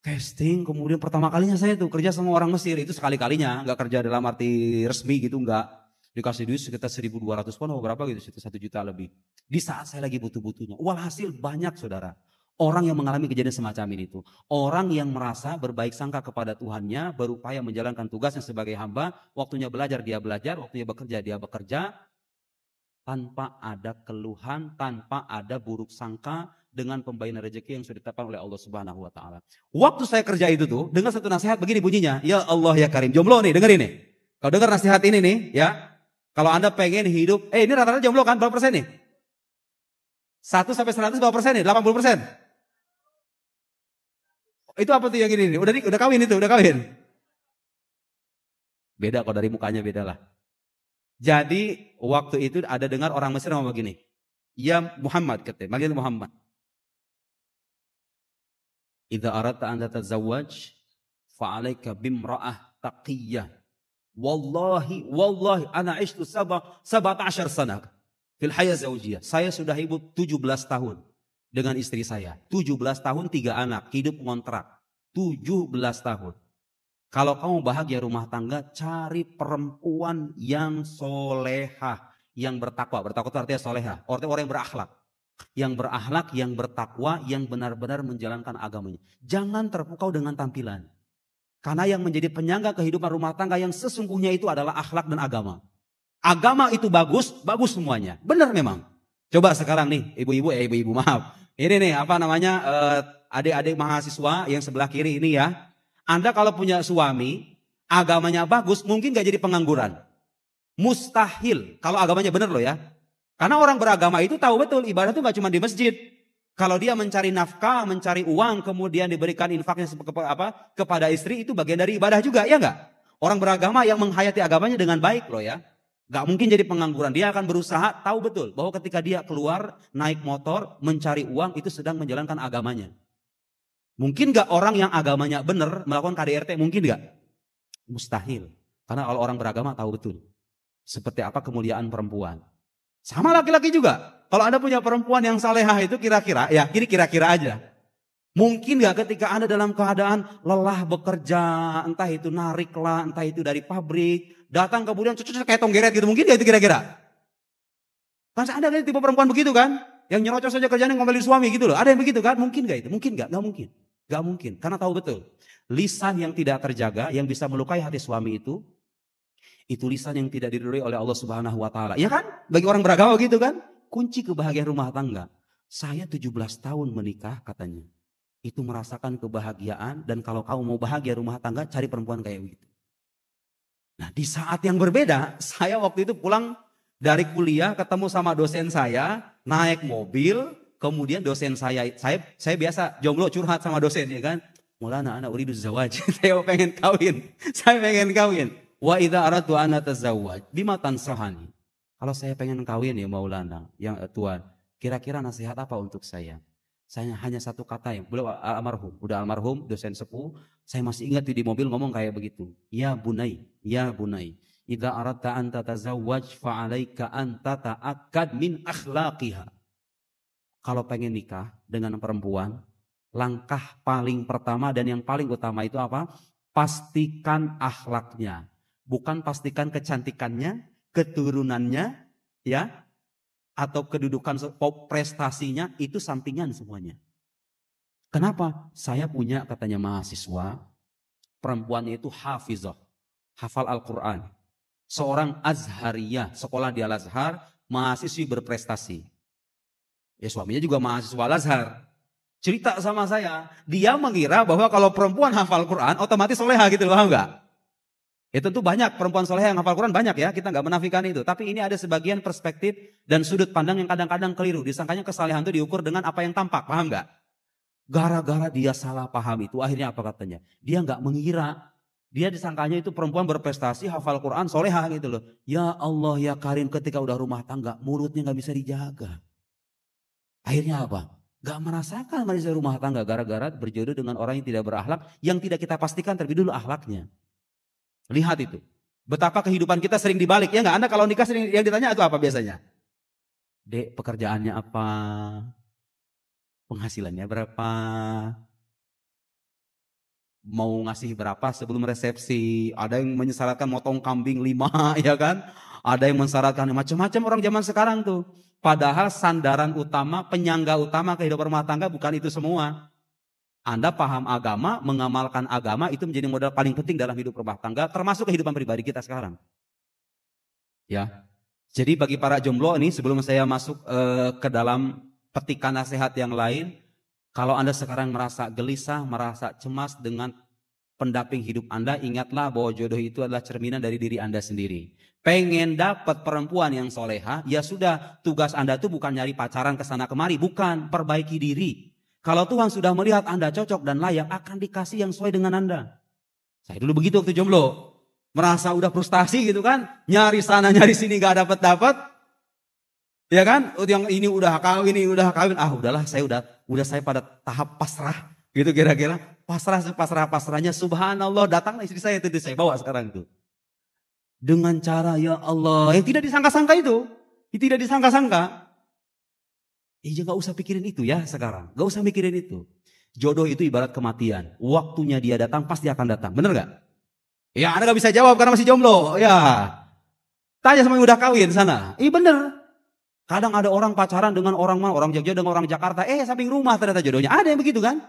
Casting, kemudian pertama kalinya saya tuh kerja sama orang Mesir. Itu sekali-kalinya, nggak kerja dalam arti resmi gitu, nggak. Dikasih duit sekitar 1.200 pon, berapa gitu, 1 juta lebih. Di saat saya lagi butuh-butuhnya. Walhasil banyak saudara. Orang yang mengalami kejadian semacam ini tuh. Orang yang merasa berbaik sangka kepada Tuhannya, berupaya menjalankan tugasnya sebagai hamba. Waktunya belajar, dia belajar. Waktunya bekerja, dia bekerja. tanpa ada keluhan, tanpa ada buruk sangka dengan pemberian rezeki yang sudah ditetapkan oleh Allah Subhanahu wa taala. Waktu saya kerja itu tuh, dengar satu nasihat begini bunyinya, ya Allah ya Karim, jomblo nih, dengar ini. Kalau dengar nasihat ini nih, ya. Kalau Anda pengen hidup, ini rata-rata jomblo kan berapa persen nih? 1 sampai 100 berapa persen nih? 80%. Itu apa tuh yang ini nih? Udah kawin itu, udah kawin. Beda kalau dari mukanya beda lah. Jadi waktu itu ada dengar orang Mesir ngomong begini. Ya Muhammad katanya, manggil Muhammad. Idza aradta an tatazawwaj fa'alaika bimra'ah taqiyah. Wallahi ana ishtu 17 sana fil hayah zawjiyah. Saya sudah hidup 17 tahun dengan istri saya. 17 tahun 3 anak, hidup kontrak. 17 tahun. Kalau kamu bahagia rumah tangga, cari perempuan yang solehah, yang bertakwa. Bertakwa itu artinya solehah, orang yang berakhlak. Yang berakhlak, yang bertakwa, yang benar-benar menjalankan agamanya. Jangan terpukau dengan tampilan. Karena yang menjadi penyangga kehidupan rumah tangga yang sesungguhnya itu adalah akhlak dan agama. Agama itu bagus, bagus semuanya. Benar memang. Coba sekarang nih, ibu-ibu maaf. Ini nih apa namanya, adik-adik mahasiswa yang sebelah kiri ini ya. Anda kalau punya suami, agamanya bagus, mungkin gak jadi pengangguran. Mustahil, kalau agamanya benar loh ya. Karena orang beragama itu tahu betul, ibadah itu gak cuma di masjid. Kalau dia mencari nafkah, mencari uang, kemudian diberikan infaknya kepada istri, itu bagian dari ibadah juga, ya enggak? Orang beragama yang menghayati agamanya dengan baik loh ya. Gak mungkin jadi pengangguran, dia akan berusaha tahu betul bahwa ketika dia keluar, naik motor, mencari uang, itu sedang menjalankan agamanya. Mungkin gak orang yang agamanya benar melakukan KDRT? Mungkin gak? Mustahil. Karena kalau orang beragama tahu betul seperti apa kemuliaan perempuan. Sama laki-laki juga. Kalau Anda punya perempuan yang salehah itu kira-kira, ya ini kira-kira aja. Mungkin gak ketika Anda dalam keadaan lelah bekerja, entah itu narik lah, entah itu dari pabrik, datang kemudian cucu kayak tonggeret gitu, mungkin gak itu kira-kira? Kan ada tipe perempuan begitu kan? Yang nyerocos saja kerjanya ngomelin suami gitu loh. Ada yang begitu kan? Mungkin gak itu? Mungkin gak? Gak mungkin. Gak mungkin. Karena tahu betul. Lisan yang tidak terjaga, yang bisa melukai hati suami itu lisan yang tidak diridhoi oleh Allah Subhanahu wa taala. Ya kan? Bagi orang beragama gitu kan? Kunci kebahagiaan rumah tangga. Saya 17 tahun menikah katanya. Itu merasakan kebahagiaan, dan kalau kamu mau bahagia rumah tangga, cari perempuan kayak begitu. Nah, di saat yang berbeda, saya waktu itu pulang dari kuliah ketemu sama dosen saya, naik mobil, kemudian dosen saya biasa jomblo curhat sama dosen ya kan. Maulana ana uridu zawaj. Saya pengen kawin. Saya pengen kawin. Wa idza aradtu an atazawwaj bima tansahani. Kalau saya pengen kawin ya Maulana, yang Tuhan, kira-kira nasihat apa untuk saya? Saya hanya satu kata yang beliau almarhum, udah almarhum, dosen sepuh. Saya masih ingat di mobil ngomong kayak begitu. Ya bunai, idza aradta an tatazawwaj fa 'alaika an tata'akkad min akhlaqiha. Kalau pengen nikah dengan perempuan, langkah paling pertama dan yang paling utama itu apa? Pastikan akhlaknya. Bukan pastikan kecantikannya, keturunannya, ya, atau kedudukan prestasinya, itu sampingan semuanya. Kenapa? Saya punya katanya mahasiswa, perempuannya itu hafizah, hafal Al-Quran. Seorang azhariyah, sekolah di Al-Azhar, mahasiswi berprestasi. Ya suaminya juga mahasiswa Al-Azhar. Cerita sama saya, dia mengira bahwa kalau perempuan hafal Quran, otomatis soleha gitu, paham nggak? Itu tuh banyak perempuan soleh yang hafal Quran, banyak ya, kita nggak menafikan itu. Tapi ini ada sebagian perspektif dan sudut pandang yang kadang-kadang keliru. Disangkanya kesalehan itu diukur dengan apa yang tampak, paham nggak? Gara-gara dia salah paham itu, akhirnya apa katanya? Dia nggak mengira, dia disangkanya itu perempuan berprestasi, hafal Quran, soleha gitu loh. Ya Allah ya Karim, ketika udah rumah tangga, mulutnya nggak bisa dijaga. Akhirnya apa? Gak merasakan manusia rumah tangga gara-gara berjodoh dengan orang yang tidak berakhlak, yang tidak kita pastikan terlebih dulu akhlaknya. Lihat itu. Betapa kehidupan kita sering dibalik. Ya enggak? Anda kalau nikah sering yang ditanya itu apa biasanya? Dek, pekerjaannya apa? Penghasilannya berapa? Mau ngasih berapa sebelum resepsi? Ada yang mensyaratkan motong kambing 5, ya kan? Ada yang mensyaratkan macam-macam orang zaman sekarang tuh. Padahal sandaran utama, penyangga utama kehidupan rumah tangga bukan itu semua. Anda paham agama, mengamalkan agama, itu menjadi modal paling penting dalam hidup rumah tangga, termasuk kehidupan pribadi kita sekarang. Ya, Jadi bagi para jomblo ini sebelum saya masuk ke dalam petikan nasihat yang lain, kalau Anda sekarang merasa gelisah, merasa cemas dengan pendamping hidup Anda, ingatlah bahwa jodoh itu adalah cerminan dari diri Anda sendiri. Pengen dapat perempuan yang soleha, ya sudah, tugas Anda itu bukan nyari pacaran ke sana kemari, bukan, perbaiki diri. Kalau Tuhan sudah melihat Anda cocok dan layak, akan dikasih yang sesuai dengan Anda. Saya dulu begitu waktu jomblo. Merasa udah frustasi gitu kan, nyari sana nyari sini gak dapat, ya kan? Yang ini udah kawin, udahlah saya saya pada tahap pasrah gitu kira-kira. Pasrahnya subhanallah, datanglah istri saya itu saya bawa sekarang itu. Dengan cara ya Allah yang tidak disangka-sangka itu, tidak disangka-sangka. Gak usah pikirin itu ya sekarang, gak usah mikirin itu. Jodoh itu ibarat kematian, waktunya dia datang pasti akan datang, bener gak? Ya Anda gak bisa jawab karena masih jomblo. Ya, tanya sama yang udah kawin sana. Iya bener. Kadang ada orang pacaran dengan orang Jogja dengan orang Jakarta. Samping rumah ternyata jodohnya. Ada yang begitu kan?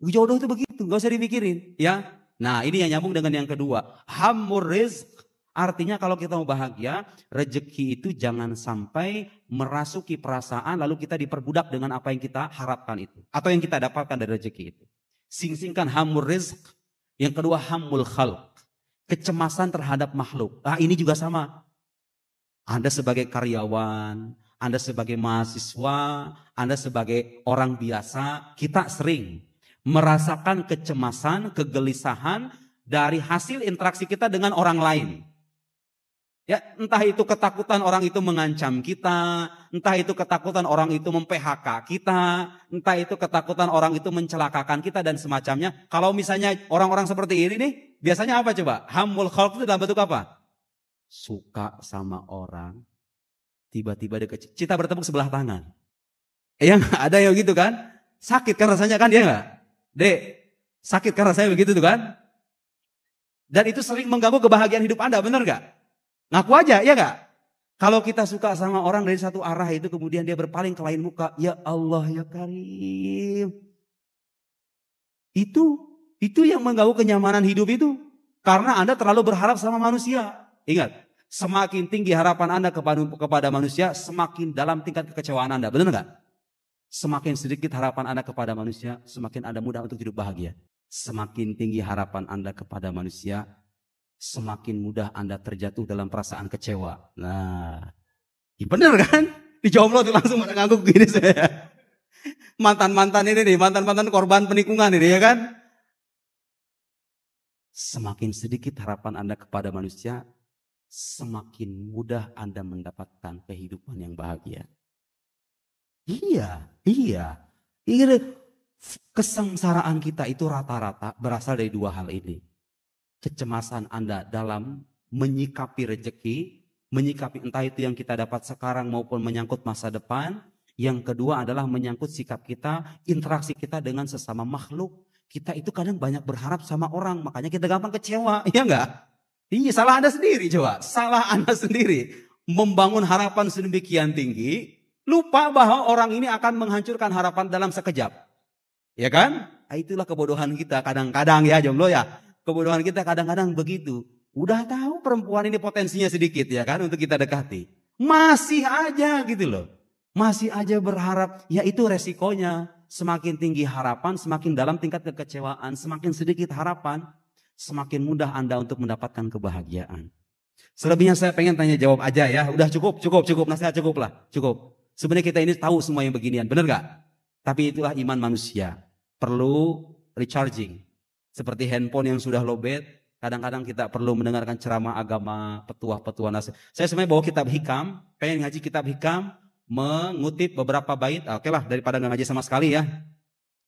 Jodoh itu begitu, gak usah dipikirin. Ya, nah ini yang nyambung dengan yang kedua. Hammur rizq. Artinya kalau kita mau bahagia, rezeki itu jangan sampai merasuki perasaan lalu kita diperbudak dengan apa yang kita harapkan itu. Atau yang kita dapatkan dari rezeki itu. Sing-singkan hammur rizq. Yang kedua hammul khalq. Kecemasan terhadap makhluk. Ini juga sama. Anda sebagai karyawan, Anda sebagai mahasiswa, Anda sebagai orang biasa, kita sering merasakan kecemasan, kegelisahan dari hasil interaksi kita dengan orang lain. Ya, entah itu ketakutan orang itu mengancam kita, entah itu ketakutan orang itu mem-PHK kita, entah itu ketakutan orang itu mencelakakan kita dan semacamnya. Kalau misalnya orang-orang seperti ini nih, biasanya apa coba? Hammul khalq itu dalam bentuk apa? Suka sama orang, tiba-tiba dia cinta bertepuk sebelah tangan. Yang ada yang gitu kan? Sakit kan rasanya kan dia enggak? Dek, sakit kan rasanya begitu tuh kan? Dan itu sering mengganggu kebahagiaan hidup Anda, benar enggak? Ngaku aja, ya enggak? Kalau kita suka sama orang dari satu arah itu kemudian dia berpaling ke lain muka, ya Allah ya Karim. Itu yang mengganggu kenyamanan hidup itu. Karena Anda terlalu berharap sama manusia. Ingat, semakin tinggi harapan Anda kepada manusia, semakin dalam tingkat kekecewaan Anda. Benar enggak? Semakin sedikit harapan Anda kepada manusia, semakin Anda mudah untuk hidup bahagia. Semakin tinggi harapan Anda kepada manusia, semakin mudah Anda terjatuh dalam perasaan kecewa. Nah, ya bener kan? Di jomblo tuh langsung pada ngangguk gini saya. Mantan-mantan ini nih, mantan-mantan korban penikungan ini ya kan? Semakin sedikit harapan Anda kepada manusia, semakin mudah Anda mendapatkan kehidupan yang bahagia. Iya. Kesengsaraan kita itu rata-rata berasal dari dua hal ini. Kecemasan Anda dalam menyikapi rezeki, menyikapi entah itu yang kita dapat sekarang maupun menyangkut masa depan. Yang kedua adalah menyangkut sikap kita, interaksi kita dengan sesama makhluk. Kita itu kadang banyak berharap sama orang, makanya kita gampang kecewa, iya enggak? Iya, salah Anda sendiri coba, salah Anda sendiri. Membangun harapan sedemikian tinggi, lupa bahwa orang ini akan menghancurkan harapan dalam sekejap. Ya kan? Itulah kebodohan kita kadang-kadang ya jomblo ya. Kebodohan kita kadang-kadang begitu. Udah tahu perempuan ini potensinya sedikit ya kan untuk kita dekati. Masih aja gitu loh. Masih aja berharap. Ya itu resikonya. Semakin tinggi harapan, semakin dalam tingkat kekecewaan. Semakin sedikit harapan, semakin mudah Anda untuk mendapatkan kebahagiaan. Selebihnya saya pengen tanya jawab aja ya. Udah cukup. Nasihat cukup lah. Cukup. Sebenarnya kita ini tahu semua yang beginian. Benar gak? Tapi itulah iman manusia. Perlu recharging. Seperti handphone yang sudah lowbat, kadang-kadang kita perlu mendengarkan ceramah agama, petuah-petuah nasihat. Saya sebenarnya bawa kitab hikam, pengen ngaji kitab hikam, mengutip beberapa bait. Oke lah, daripada nggak ngaji sama sekali ya.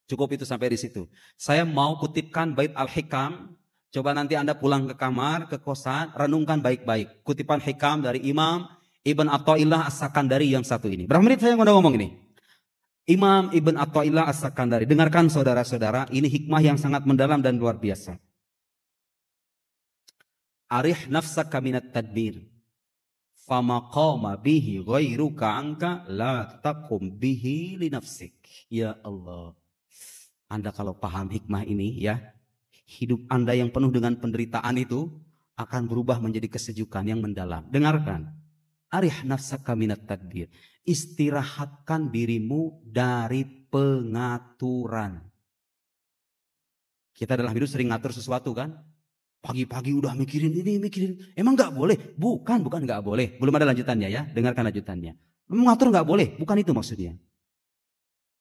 Cukup itu sampai di situ. Saya mau kutipkan bait al-hikam. Coba nanti Anda pulang ke kamar, ke kosan, renungkan baik-baik. Kutipan hikam dari Imam Ibn Athaillah As-Sakandari yang satu ini. Berapa menit saya udah ngomong ini? Imam Ibn Athaillah As-Sakandari. Dengarkan saudara-saudara, ini hikmah yang sangat mendalam dan luar biasa. Arih nafsaka minat tadbir. Fama qama bihi ghairuka anka la taqum bihi li nafsik. Ya Allah. Anda kalau paham hikmah ini ya, hidup Anda yang penuh dengan penderitaan itu akan berubah menjadi kesejukan yang mendalam. Dengarkan. Arih nafsaka minat tadbir. Istirahatkan dirimu dari pengaturan. Kita dalam hidup sering ngatur sesuatu kan. Pagi-pagi udah mikirin ini, mikirin. Emang gak boleh? Bukan gak boleh. Belum ada lanjutannya ya. Dengarkan lanjutannya. Mengatur gak boleh. Bukan itu maksudnya.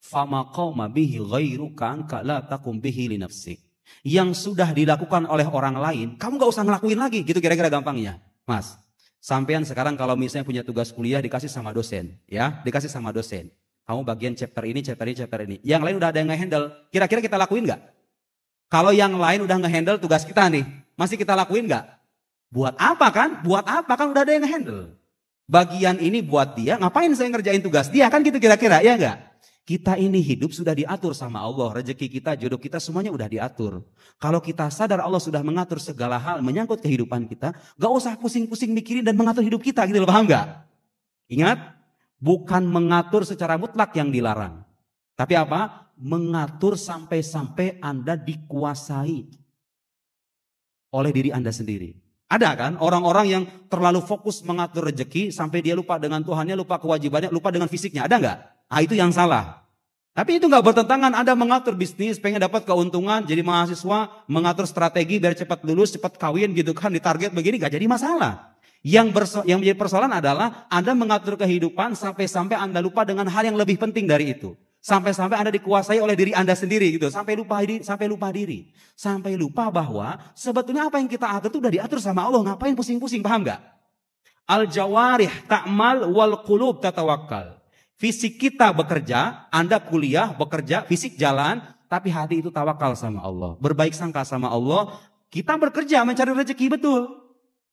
Fama qawma bihi ghairuka anka la takum bihi li nafsik. Yang sudah dilakukan oleh orang lain, kamu gak usah ngelakuin lagi. Gitu kira-kira gampangnya. Mas. Sampean sekarang kalau misalnya punya tugas kuliah dikasih sama dosen, ya, dikasih sama dosen. Kamu bagian chapter ini, chapter ini, chapter ini. Yang lain udah ada yang nge-handle. Kira-kira kita lakuin nggak? Kalau yang lain udah nge-handle tugas kita nih, masih kita lakuin nggak? Buat apa kan? Buat apa kan udah ada yang nge-handle. Bagian ini buat dia, ngapain saya ngerjain tugas dia kan gitu kira-kira, ya nggak? Kita ini hidup sudah diatur sama Allah. Rezeki kita, jodoh kita semuanya udah diatur. Kalau kita sadar Allah sudah mengatur segala hal menyangkut kehidupan kita. Gak usah pusing-pusing mikirin dan mengatur hidup kita gitu loh, paham gak? Ingat, bukan mengatur secara mutlak yang dilarang. Tapi apa? Mengatur sampai-sampai Anda dikuasai oleh diri Anda sendiri. Ada kan orang-orang yang terlalu fokus mengatur rezeki sampai dia lupa dengan Tuhannya, lupa kewajibannya, lupa dengan fisiknya. Ada nggak? Ah, itu yang salah. Tapi itu nggak bertentangan. Anda mengatur bisnis, pengen dapat keuntungan, jadi mahasiswa, mengatur strategi biar cepat lulus, cepat kawin gitu kan, ditarget begini nggak jadi masalah. Yang menjadi persoalan adalah Anda mengatur kehidupan sampai-sampai Anda lupa dengan hal yang lebih penting dari itu. Sampai-sampai Anda dikuasai oleh diri Anda sendiri gitu. Sampai lupa diri. Sampai lupa bahwa sebetulnya apa yang kita atur itu udah diatur sama Allah. Ngapain pusing-pusing, paham nggak? Al-jawarih ta'mal wal qulub tatawakkal. Fisik kita bekerja, Anda kuliah, bekerja, fisik jalan, tapi hati itu tawakal sama Allah. Berbaik sangka sama Allah. Kita bekerja mencari rezeki, betul.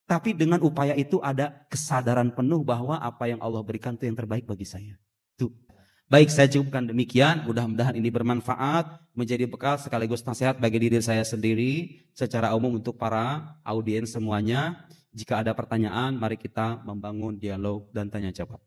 Tapi dengan upaya itu ada kesadaran penuh bahwa apa yang Allah berikan itu yang terbaik bagi saya. Tuh. Baik, saya cukupkan demikian. Mudah-mudahan ini bermanfaat, menjadi bekal sekaligus nasihat bagi diri saya sendiri, secara umum untuk para audiens semuanya. Jika ada pertanyaan, mari kita membangun dialog dan tanya jawab.